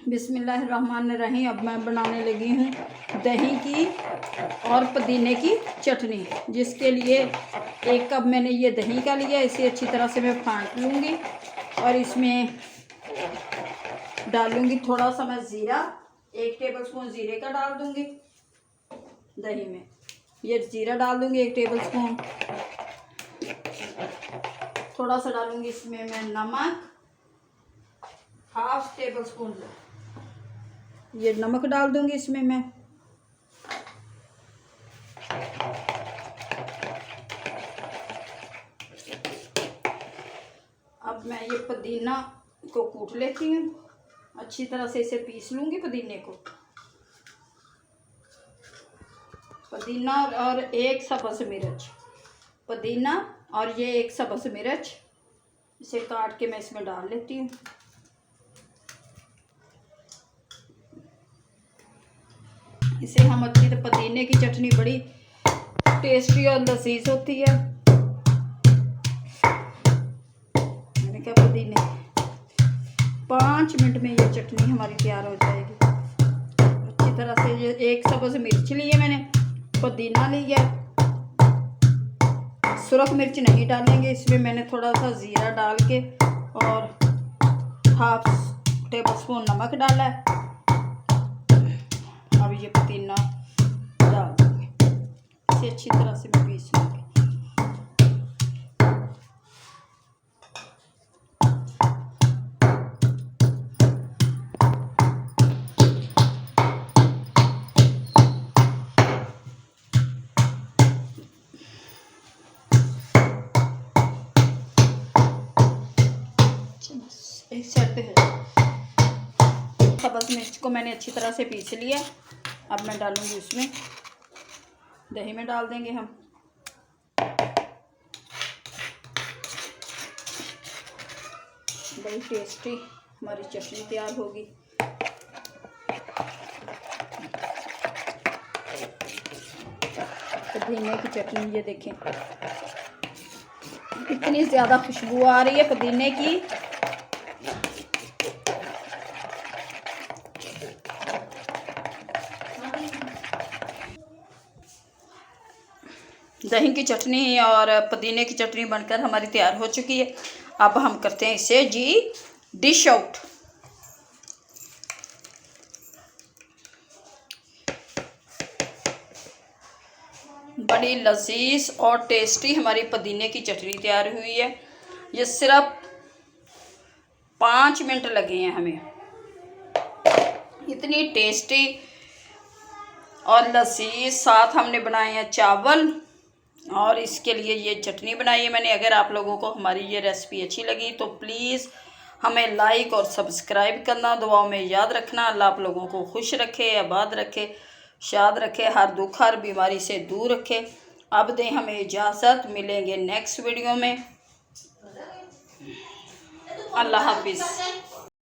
बिस्मिल्लाहिर्रहमानिर्रहीम। अब मैं बनाने लगी हूँ दही की और पुदीने की चटनी, जिसके लिए 1 कप मैंने ये दही का लिया। इसे अच्छी तरह से मैं फाँट लूँगी और इसमें डालूँगी थोड़ा सा मैं ज़ीरा। 1 टेबलस्पून ज़ीरे का डाल दूँगी दही में। ये ज़ीरा डाल दूँगी 1 टेबलस्पून। थोड़ा सा डालूँगी इसमें मैं नमक, 1/2 टेबलस्पून ये नमक डाल दूँगी इसमें मैं। अब मैं ये पुदीना को कूट लेती हूँ, अच्छी तरह से इसे पीस लूँगी पुदीने को। पुदीना और 1 सब्ज़ मिर्च, पुदीना और ये 1 सब्ज़ मिर्च, इसे काट के मैं इसमें डाल लेती हूँ। इसे हम अच्छी तरह, पुदीने की चटनी बड़ी टेस्टी और लजीज होती है। मैंने कहा पुदीने 5 मिनट में ये चटनी हमारी तैयार हो जाएगी। अच्छी तरह से ये 1 सब्ज़ मिर्च लिए मैंने, पुदीना लिया, सुरख मिर्च नहीं डालेंगे इसमें। मैंने थोड़ा सा ज़ीरा डाल के और 1/2 टेबलस्पून नमक डाला है। अब ये पुदीना डाल दूँगी, इसे अच्छी तरह से मैं पीस लूँगी। एक साइड पे है। सब्ज़ मिर्च को मैंने अच्छी तरह से पीस लिया। अब मैं डालूंगी उसमें, दही में डाल देंगे हम। बड़ी टेस्टी हमारी चटनी तैयार होगी। पुदीने की चटनी ये देखें, इतनी ज़्यादा खुशबू आ रही है पुदीने की। दही की चटनी और पुदीने की चटनी बनकर हमारी तैयार हो चुकी है। अब हम करते हैं इसे जी डिश आउट। बड़ी लजीज और टेस्टी हमारी पुदीने की चटनी तैयार हुई है। ये सिर्फ 5 मिनट लगे हैं हमें। इतनी टेस्टी और लजीज, साथ हमने बनाए हैं चावल और इसके लिए ये चटनी बनाई है मैंने। अगर आप लोगों को हमारी ये रेसिपी अच्छी लगी तो प्लीज़ हमें लाइक और सब्सक्राइब करना, दुआओं में याद रखना। अल्लाह आप लोगों को खुश रखे, आबाद रखे, शाद रखे, हर दुख हर बीमारी से दूर रखे। अब दें हमें इजाज़त, मिलेंगे नेक्स्ट वीडियो में। अल्लाह हाफिज़।